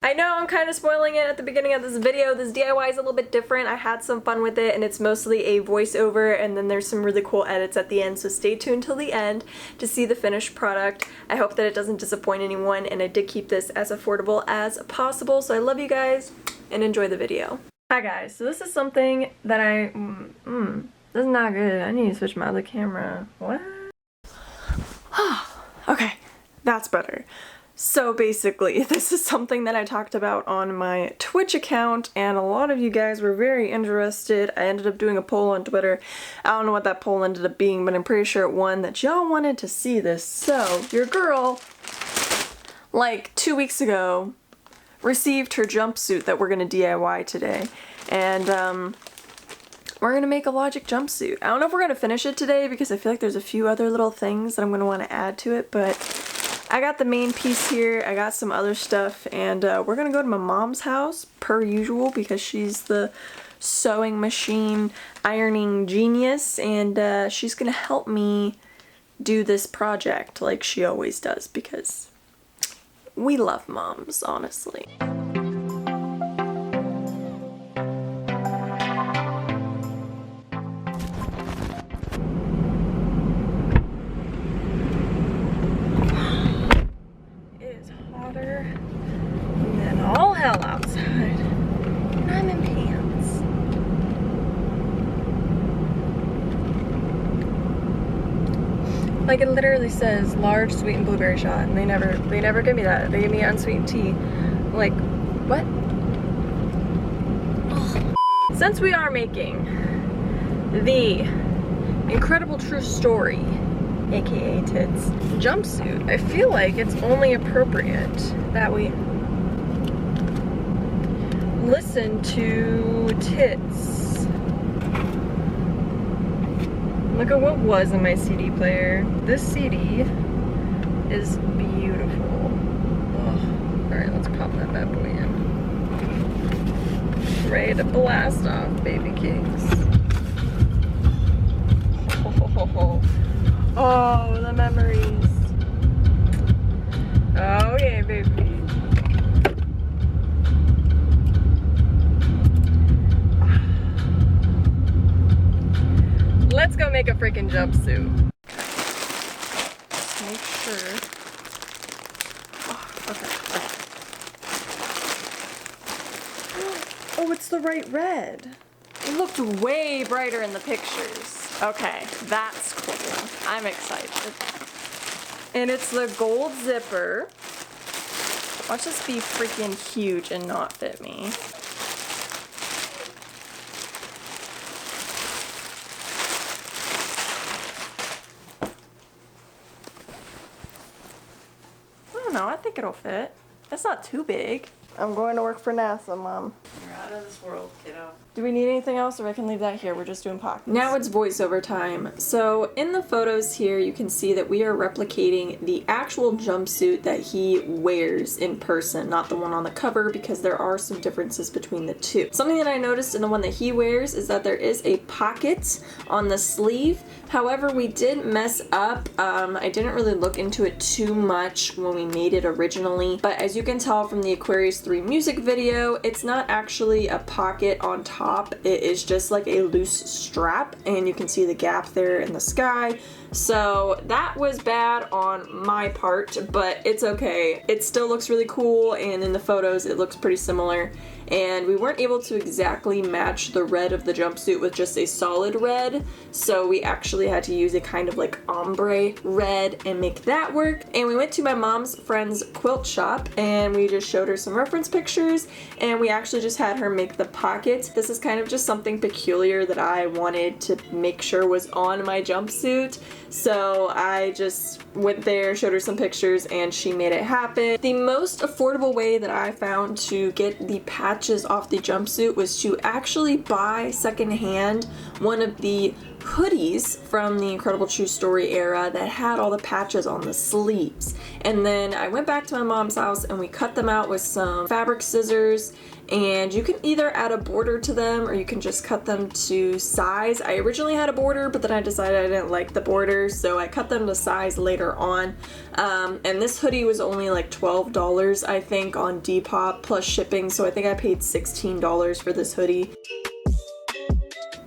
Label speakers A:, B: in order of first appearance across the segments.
A: I know I'm kind of spoiling it at the beginning of this video. This DIY is a little bit different. I had some fun with it and it's mostly a voiceover and then there's some really cool edits at the end, so stay tuned till the end to see the finished product. I hope that it doesn't disappoint anyone and I did keep this as affordable as possible, so I love you guys and enjoy the video. Hi guys, so this is something that this is not good. I need to switch my other camera. What? Okay, that's better. So basically, this is something that I talked about on my Twitch account, and a lot of you guys were very interested. I ended up doing a poll on Twitter. I don't know what that poll ended up being, but I'm pretty sure it won that y'all wanted to see this. So, your girl, like 2 weeks ago, received her jumpsuit that we're gonna DIY today. And, we're gonna make a Logic jumpsuit. I don't know if we're gonna finish it today because I feel like there's a few other little things that I'm gonna want to add to it, but I got the main piece here, I got some other stuff, and we're gonna go to my mom's house, per usual, because she's the sewing machine, ironing genius, and she's gonna help me do this project like she always does, because we love moms, honestly. Outside. And I'm in pants. Like it literally says large sweetened blueberry shot, and they never give me that. They give me unsweetened tea. Like, what? Ugh. Since we are making the Incredible True Story, aka Tits, jumpsuit, I feel like it's only appropriate that we listen to Tits. Look at what was in my CD player. This CD is beautiful. Alright, let's pop that bad boy in. Ready to blast off, baby kings. Oh, the memories. Oh yeah, baby. Let's go make a freaking jumpsuit. Just make sure. Oh, okay. Oh, it's the right red. It looked way brighter in the pictures. Okay, that's cool. I'm excited. And it's the gold zipper. Watch this be freaking huge and not fit me. No, I think it'll fit. It's not too big. I'm going to work for NASA, Mom. You're out of this world, kiddo. Do we need anything else, or I can leave that here? We're just doing pockets. Now it's voiceover time. So in the photos here, you can see that we are replicating the actual jumpsuit that he wears in person, not the one on the cover, because there are some differences between the two. Something that I noticed in the one that he wears is that there is a pocket on the sleeve. However, we did mess up. I didn't really look into it too much when we made it originally, but as you can tell from the Aquarius 3 music video, it's not actually a pocket on top. It is just like a loose strap, and you can see the gap there in the sky. So that was bad on my part, but it's okay. It still looks really cool, and in the photos it looks pretty similar. And we weren't able to exactly match the red of the jumpsuit with just a solid red, so we actually had to use a kind of like ombre red and make that work. And we went to my mom's friend's quilt shop and we just showed her some reference pictures, and we actually just had her make the pockets. This is kind of just something peculiar that I wanted to make sure was on my jumpsuit. So I just went there, showed her some pictures, and she made it happen. The most affordable way that I found to get the patches off the jumpsuit was to actually buy secondhand one of the hoodies from the Incredible True Story era that had all the patches on the sleeves. And then I went back to my mom's house and we cut them out with some fabric scissors, and you can either add a border to them or you can just cut them to size. I originally had a border, but then I decided I didn't like the border, orders, so I cut them to size later on. And this hoodie was only like $12, I think, on Depop plus shipping, so I think I paid $16 for this hoodie.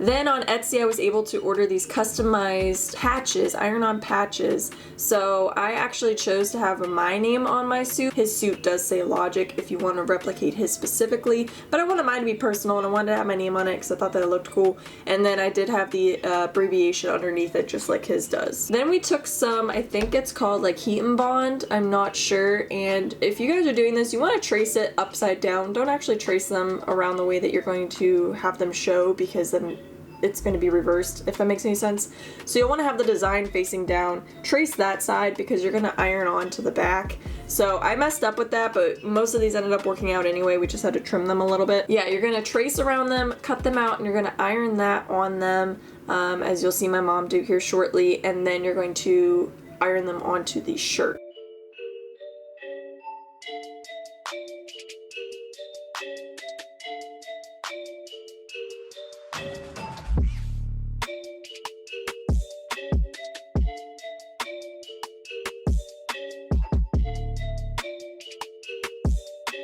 A: Then on Etsy, I was able to order these customized patches, iron-on patches. So I actually chose to have my name on my suit. His suit does say Logic if you want to replicate his specifically, but I wanted mine to be personal and I wanted to have my name on it because I thought that it looked cool. And then I did have the abbreviation underneath it just like his does. Then we took some, I think it's called like Heat and Bond, I'm not sure. And if you guys are doing this, you want to trace it upside down. Don't actually trace them around the way that you're going to have them show, because then it's going to be reversed, if that makes any sense. So you'll want to have the design facing down, trace that side because you're going to iron on to the back. So I messed up with that, but most of these ended up working out anyway. We just had to trim them a little bit. Yeah, you're going to trace around them, cut them out, and you're going to iron that on them, as you'll see my mom do here shortly, and then you're going to iron them onto the shirt.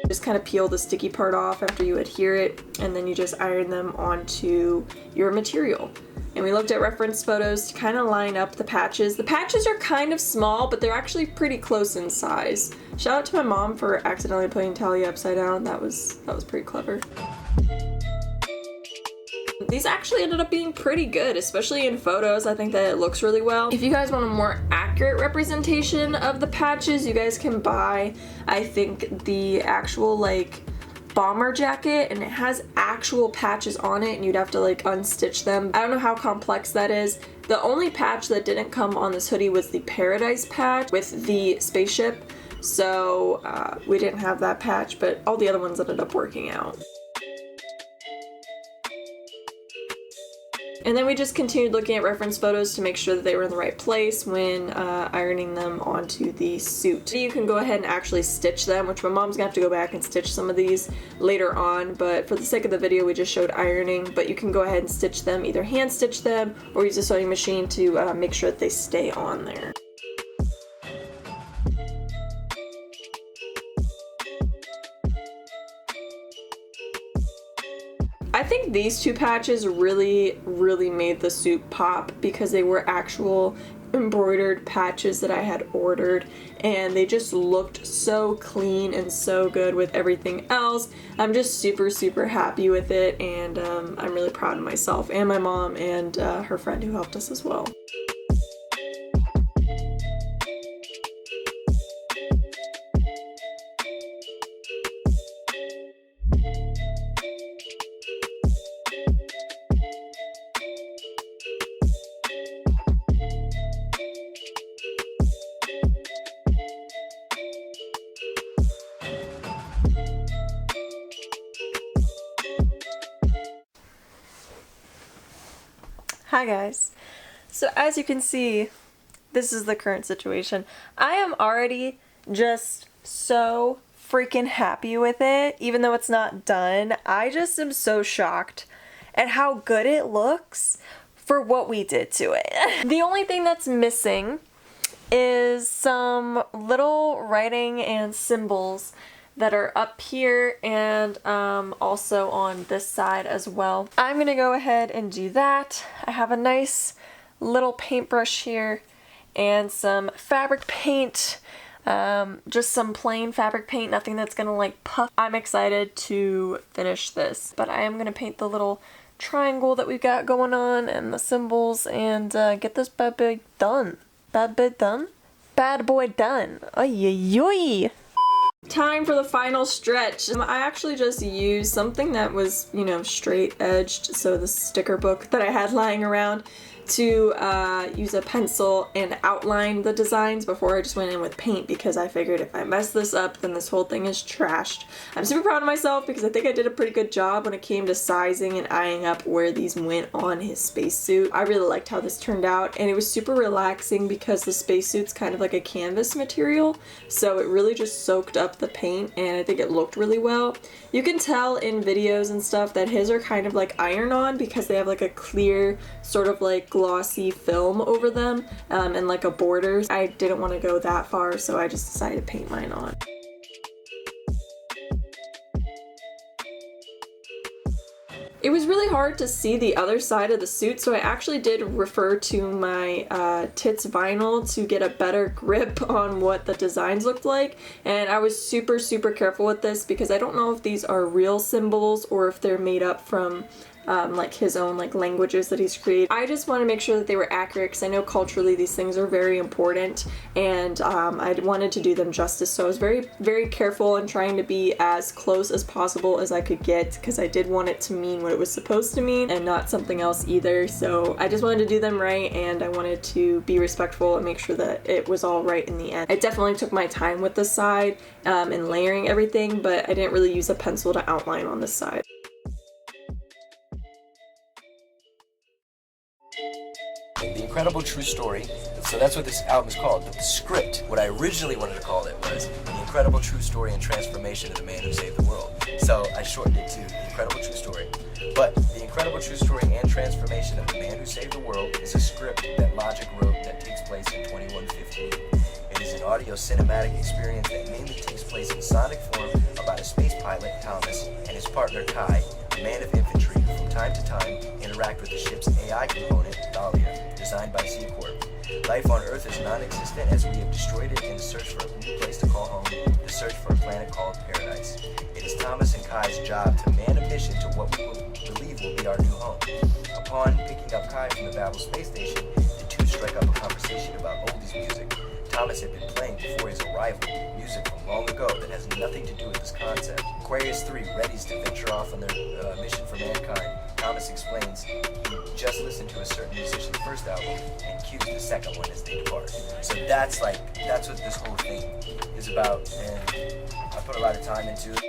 A: Just kind of peel the sticky part off after you adhere it, and then you just iron them onto your material. And we looked at reference photos to kind of line up the patches. The patches are kind of small, but they're actually pretty close in size. Shout out to my mom for accidentally putting Talia upside down. That was pretty clever. These actually ended up being pretty good, especially in photos. I think that it looks really well. If you guys want a more accurate representation of the patches, you guys can buy, I think, the actual like bomber jacket, and it has actual patches on it, and you'd have to like unstitch them. I don't know how complex that is. The only patch that didn't come on this hoodie was the Paradise patch with the spaceship, so we didn't have that patch, but all the other ones ended up working out. And then we just continued looking at reference photos to make sure that they were in the right place when ironing them onto the suit. You can go ahead and actually stitch them, which my mom's gonna have to go back and stitch some of these later on, but for the sake of the video we just showed ironing. But you can go ahead and stitch them, either hand stitch them or use a sewing machine to make sure that they stay on there. I think these two patches really made the suit pop because they were actual embroidered patches that I had ordered, and they just looked so clean and so good with everything else. I'm just super happy with it, and I'm really proud of myself and my mom and her friend who helped us as well. Hi guys. So as you can see, this is the current situation. I am already just so freaking happy with it, even though it's not done. I just am so shocked at how good it looks for what we did to it. The only thing that's missing is some little writing and symbols that are up here and also on this side as well. I'm gonna go ahead and do that. I have a nice little paintbrush here and some fabric paint, just some plain fabric paint, nothing that's gonna like puff. I'm excited to finish this, but I am gonna paint the little triangle that we've got going on and the symbols and get this bad boy done. Bad boy done? Bad boy done. Oy. Time for the final stretch. I actually just used something that was, you know, straight edged, so the sticker book that I had lying around, to use a pencil and outline the designs before I just went in with paint, because I figured if I mess this up then this whole thing is trashed. I'm super proud of myself because I think I did a pretty good job when it came to sizing and eyeing up where these went on his spacesuit. I really liked how this turned out, and it was super relaxing because the spacesuit's kind of like a canvas material, so it really just soaked up the paint, and I think it looked really well. You can tell in videos and stuff that his are kind of like iron-on because they have like a clear sort of like glossy film over them and like a border. I didn't want to go that far, so I just decided to paint mine on. It was really hard to see the other side of the suit, so I actually did refer to my Tits vinyl to get a better grip on what the designs looked like, and I was super careful with this because I don't know if these are real symbols or if they're made up from like his own like languages that he's created. I just want to make sure that they were accurate because I know culturally these things are very important, and I wanted to do them justice, so I was very careful in trying to be as close as possible as I could get because I did want it to mean what it was supposed to mean and not something else either. So I just wanted to do them right, and I wanted to be respectful and make sure that it was all right in the end. I definitely took my time with this side and layering everything, but I didn't really use a pencil to outline on this side.
B: The Incredible True Story, so that's what this album is called, but the script, what I originally wanted to call it was The Incredible True Story and Transformation of the Man Who Saved the World. So I shortened it to The Incredible True Story. But The Incredible True Story and Transformation of the Man Who Saved the World is a script that Logic wrote that takes place in 2115. It is an audio cinematic experience that mainly takes place in sonic form about a space pilot, Thomas, and his partner, Kai, a man of infantry who from time to time interact with the ship's AI component, Dahlia, designed by Z Corp. Life on Earth is non-existent as we have destroyed it in the search for a new place to call home, the search for a planet called Paradise. It is Thomas and Kai's job to man a mission to what we believe will be our new home. Upon picking up Kai from the Babel space station, the two strike up a conversation about oldies music. Thomas had been playing before his arrival, music from long ago that has nothing to do with this concept. Aquarius 3 readies to venture off on their mission for mankind. Thomas explains he just listened to a certain musician's first album and cues the second one as they depart. So that's what this whole thing is about, and I put a lot of time into it.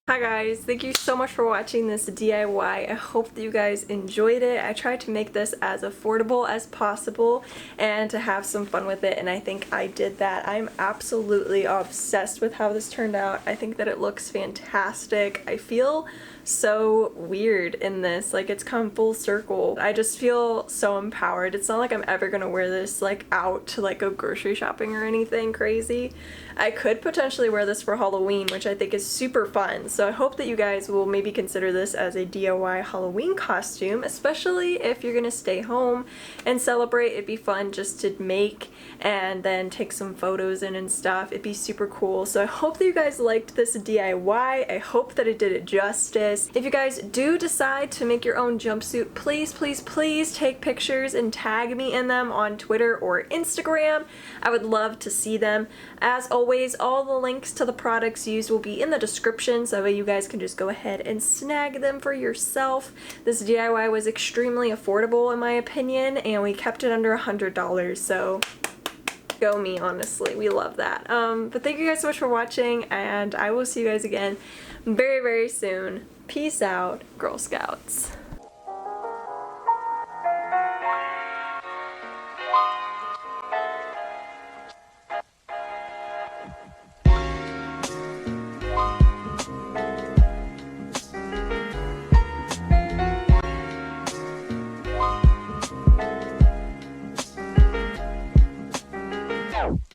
A: Hi guys, thank you so much for watching this DIY. I hope that you guys enjoyed it. I tried to make this as affordable as possible and to have some fun with it, and I think I did that. I'm absolutely obsessed with how this turned out. I think that it looks fantastic. I feel so weird in this, like it's come full circle. I just feel so empowered. It's not like I'm ever gonna wear this like out to like go grocery shopping or anything crazy. I could potentially wear this for Halloween, which I think is super fun. So I hope that you guys will maybe consider this as a DIY Halloween costume, especially if you're gonna stay home and celebrate. It'd be fun just to make and then take some photos in and stuff. It'd be super cool. So I hope that you guys liked this DIY. I hope that it did it justice. If you guys do decide to make your own jumpsuit, please take pictures and tag me in them on Twitter or Instagram. I would love to see them. As always, all the links to the products used will be in the description, so that way you guys can just go ahead and snag them for yourself. This DIY was extremely affordable in my opinion, and we kept it under $100, so go me, honestly. We love that. But thank you guys so much for watching, and I will see you guys again very soon. Peace out, Girl Scouts.